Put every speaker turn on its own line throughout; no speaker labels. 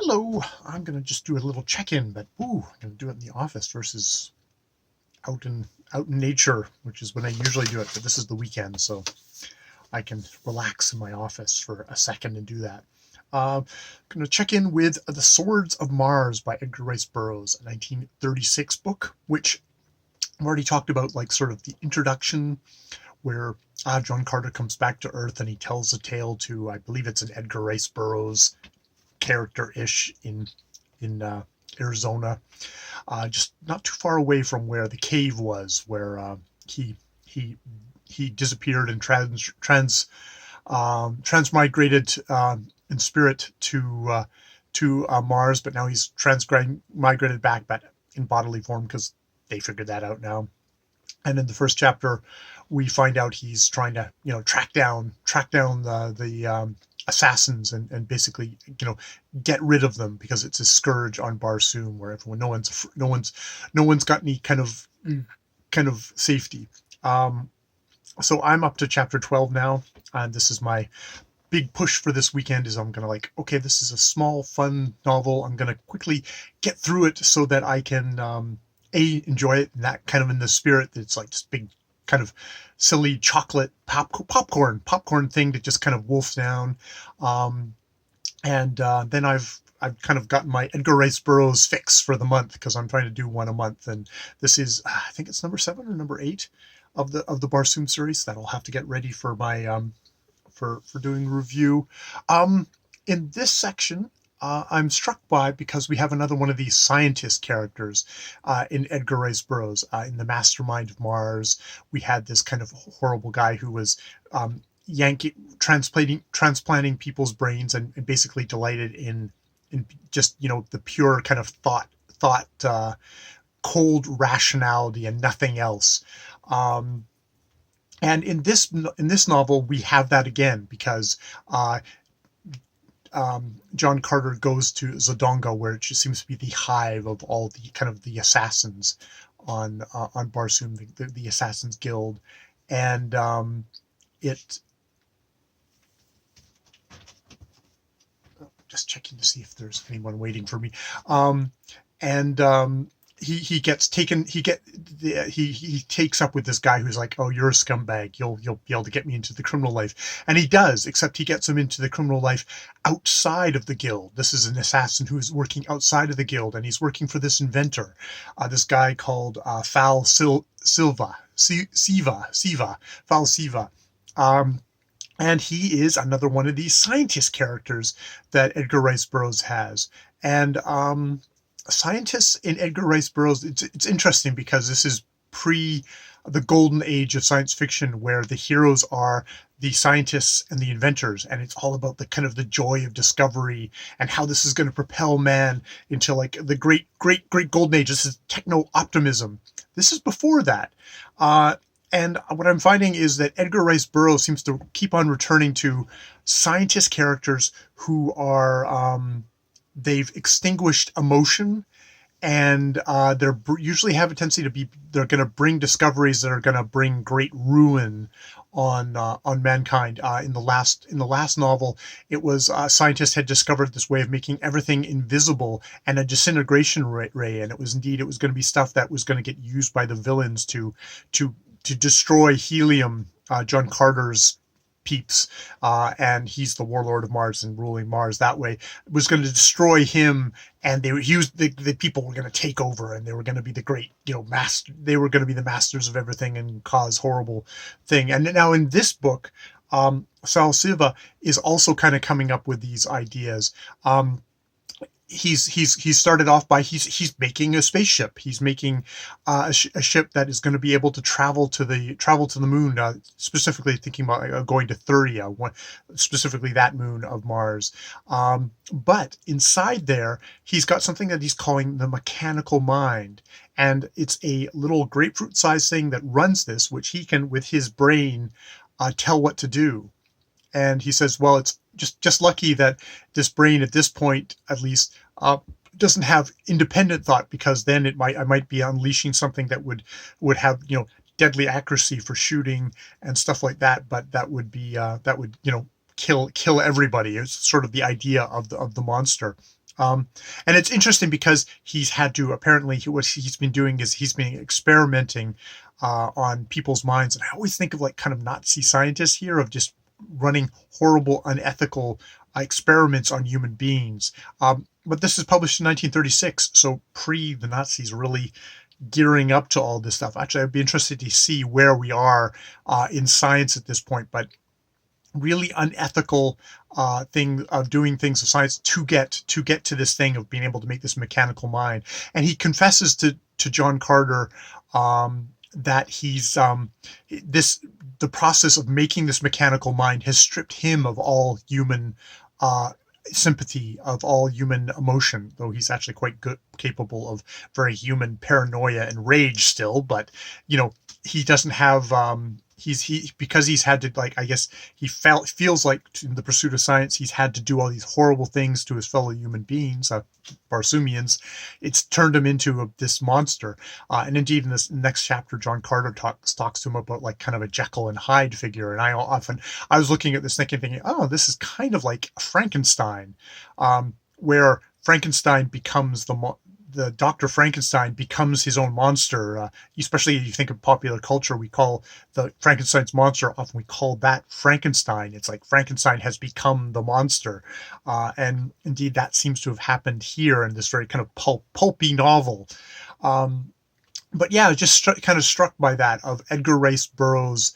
Hello, I'm going to just do a little check-in, but I'm going to do it in the office versus out in nature, which is when I usually do it, but this is the weekend, so I can relax in my office for a second and do that. I'm going to check in with The Swrds of Mars by Edgar Rice Burroughs, a 1936 book, which I've already talked about, like sort of the introduction where John Carter comes back to Earth and he tells a tale to, I believe it's an Edgar Rice Burroughs character-ish in Arizona, just not too far away from where the cave was, where he he he disappeared and transmigrated in spirit to Mars, but now he's transmigrated back, but in bodily form because they figured that out now. And in the first chapter, we find out he's trying to track down the assassins and basically get rid of them because it's a scourge on Barsoom where everyone no one's got any kind of safety. So I'm up to chapter 12 now, and this is my big push for this weekend. Is I'm gonna okay, this is a small fun novel, I'm gonna quickly get through it so that I can enjoy it, and that kind of in the spirit that it's like this big kind of silly chocolate popcorn thing to just kind of wolf down. And then I've kind of gotten my Edgar Rice Burroughs fix for the month because I'm trying to do one a month, and this is I think it's number 7 or number 8 of the Barsoom series that I'll have to get ready for my for doing review. In this section, I'm struck by, because we have another one of these scientist characters in Edgar Rice Burroughs. In The Mastermind of Mars, we had this kind of horrible guy who was transplanting people's brains and basically delighted in just the pure kind of thought cold rationality and nothing else. And in this novel, we have that again because John Carter goes to Zodonga, where it just seems to be the hive of all the kind of the assassins on Barsoom, the Assassins Guild, and it. Just checking to see if there's anyone waiting for me, and he gets taken. He takes up with this guy who's like, "Oh, you're a scumbag. You'll be able to get me into the criminal life," and he does. Except he gets him into the criminal life outside of the guild. This is an assassin who is working outside of the guild, and he's working for this inventor, this guy called Fal Siva. And he is another one of these scientist characters that Edgar Rice Burroughs has, and scientists in Edgar Rice Burroughs, it's interesting because this is pre the golden age of science fiction, where the heroes are the scientists and the inventors, and it's all about the kind of the joy of discovery and how this is going to propel man into like the great golden age. This is techno optimism. This is before that. And what I'm finding is that Edgar Rice Burroughs seems to keep on returning to scientist characters who are they've extinguished emotion, and they're usually have a tendency to be, they're going to bring discoveries that are going to bring great ruin on mankind. In the last novel, it was scientists had discovered this way of making everything invisible and a disintegration ray, and it was going to be stuff that was going to get used by the villains to destroy Helium, John Carter's peeps, and he's the warlord of Mars and ruling Mars that way. It was going to destroy him, and the people were going to take over, and they were going to be the great, they were going to be the masters of everything and cause horrible thing. And now in this book, Sal Silva is also kind of coming up with these ideas. He's started off by he's making a spaceship. He's making a ship that is going to be able to travel to the moon. Specifically thinking about going to Thuria, specifically that moon of Mars. But inside there, he's got something that he's calling the mechanical mind, and it's a little grapefruit-sized thing that runs this, which he can, with his brain, tell what to do. And he says, well, it's just lucky that this brain at this point, at least, doesn't have independent thought, because then I might be unleashing something that would have deadly accuracy for shooting and stuff like that. But that would kill everybody. It's sort of the idea of the monster. Um, and it's interesting because he's had to apparently what he's been doing is he's been experimenting on people's minds. And I always think of like kind of Nazi scientists here of just running horrible, unethical experiments on human beings. But this is published in 1936, so pre the Nazis really gearing up to all this stuff. Actually, I'd be interested to see where we are in science at this point, but really unethical thing of doing things of science to get to this thing of being able to make this mechanical mind. And he confesses to John Carter that he's this the process of making this mechanical mind has stripped him of all human sympathy, of all human emotion, though he's actually quite good, capable of very human paranoia and rage still. But he doesn't have he because he's had to, like, I guess he feels like in the pursuit of science he's had to do all these horrible things to his fellow human beings, Barsoomians. It's turned him into this monster. And indeed, in this next chapter, John Carter talks to him about like kind of a Jekyll and Hyde figure. And I was looking at this thinking, oh, this is kind of like Frankenstein, where Frankenstein becomes the Dr. Frankenstein becomes his own monster. Especially if you think of popular culture, we call the Frankenstein's monster, often we call that Frankenstein. It's like Frankenstein has become the monster. And indeed, that seems to have happened here in this very kind of pulpy novel. But yeah, just kind of struck by that, of Edgar Rice Burroughs'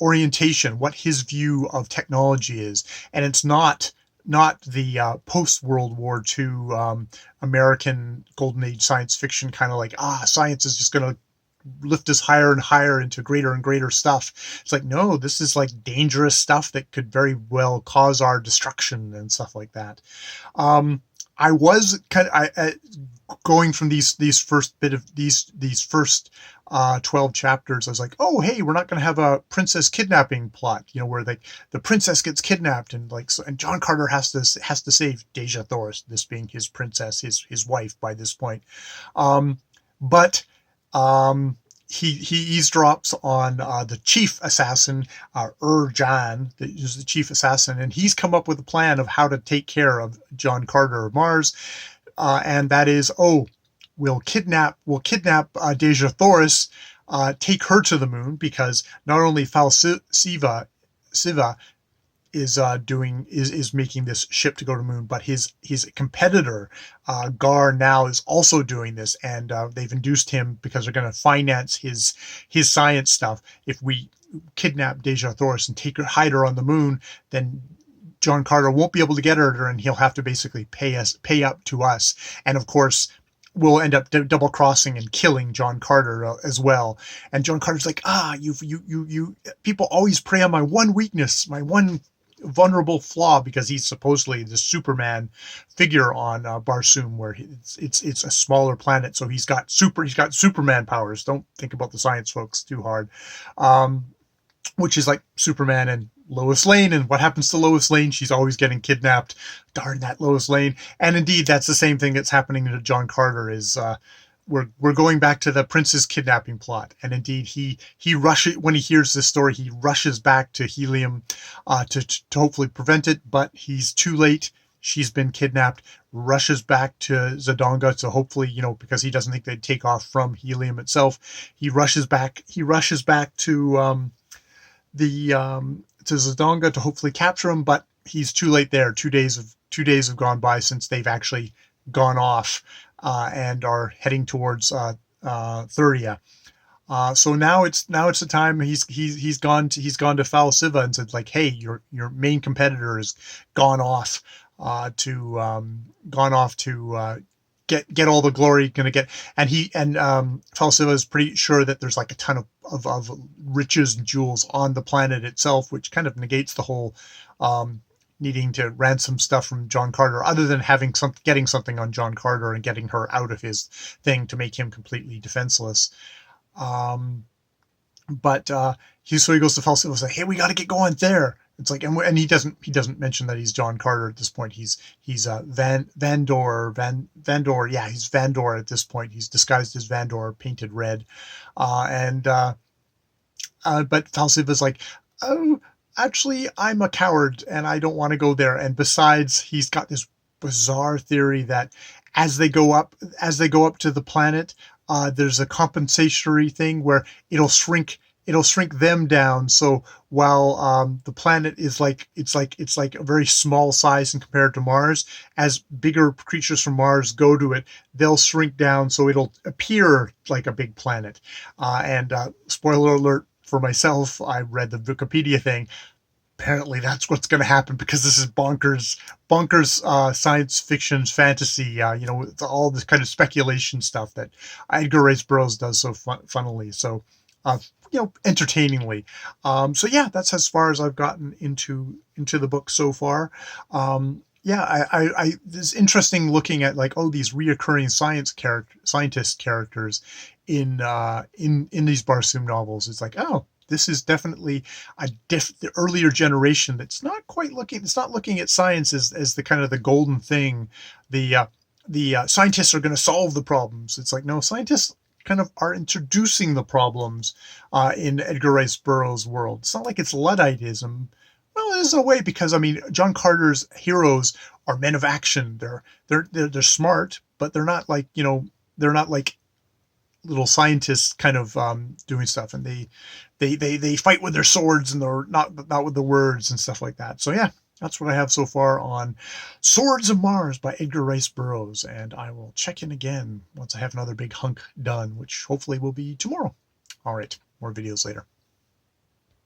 orientation, what his view of technology is. And it's not the post-World War II American Golden Age science fiction kind of like, science is just going to lift us higher and higher into greater and greater stuff. It's like, no, this is like dangerous stuff that could very well cause our destruction and stuff like that. I was kind of going from these first 12 chapters. I was like, oh, hey, we're not going to have a princess kidnapping plot, where the princess gets kidnapped and and John Carter has to save Dejah Thoris, this being his princess, his wife by this point. But he eavesdrops on the chief assassin, Jan, who's the chief assassin, and he's come up with a plan of how to take care of John Carter of Mars, and that is, we'll kidnap Dejah Thoris, take her to the moon, because not only Siva is making this ship to go to the moon, but his competitor Gar now is also doing this, and they've induced him because they're going to finance his science stuff. If we kidnap Dejah Thoris and hide her on the moon, then John Carter won't be able to get her, and he'll have to basically pay up to us. And of course, we'll end up double crossing and killing John Carter as well. And John Carter's like, you people always prey on my one weakness, my one vulnerable flaw, because he's supposedly the Superman figure on Barsoom, where it's a smaller planet, so he's got Superman powers. Don't think about the science folks too hard. Which is like Superman and Lois Lane, and what happens to Lois Lane? She's always getting kidnapped. Darn that Lois Lane. And indeed, that's the same thing that's happening to John Carter. Is we're going back to the prince's kidnapping plot, and indeed he rushes, when he hears this story, he rushes back to Helium to hopefully prevent it, but he's too late. She's been kidnapped. Rushes back to Zodonga to hopefully, because he doesn't think they'd take off from Helium itself. He rushes back to to Zodonga to hopefully capture him, but he's too late there. 2 days have gone by since they've actually gone off and are heading towards Thuria. So now it's the time he's gone to Foul Siva and said, like, hey, your main competitor has gone off to get all the glory gonna get, and Falsiva is pretty sure that there's like a ton of riches and jewels on the planet itself, which kind of negates the whole needing to ransom stuff from John Carter, other than getting something on John Carter and getting her out of his thing to make him completely defenseless. But he goes to Falsiva and says, hey, we got to get going there. It's like, and he doesn't mention that he's John Carter at this point. He's Vandor. Yeah, he's Vandor at this point. He's disguised as Vandor, painted red, but Falsiva's like, oh, actually, I'm a coward and I don't want to go there. And besides, he's got this bizarre theory that as they go up to the planet, there's a compensatory thing where it'll shrink them down. So while the planet is like it's like a very small size in compared to Mars, as bigger creatures from Mars go to it, they'll shrink down so it'll appear like a big planet. And spoiler alert for myself, I read the Wikipedia thing. Apparently that's what's going to happen because this is bonkers science fiction fantasy, it's all this kind of speculation stuff that Edgar Rice Burroughs does so funnily, so uh, entertainingly. So yeah, that's as far as I've gotten into the book so far. Yeah, I it's interesting looking at like, oh, these reoccurring scientist characters in these Barsoom novels. It's like, oh, this is definitely the earlier generation that's not quite looking. It's not looking at science as the kind of the golden thing. The scientists are going to solve the problems. It's like, no, scientists kind of are introducing the problems in Edgar Rice Burroughs' world. It's not like it's Ludditism. Well, it is in a way because I mean, John Carter's heroes are men of action. They're smart, but they're not like they're not like little scientists kind of doing stuff, and they fight with their swords and they're not with the words and stuff like that. So yeah, that's what I have so far on Swords of Mars by Edgar Rice Burroughs, and I will check in again once I have another big hunk done, which hopefully will be tomorrow. All right, more videos later.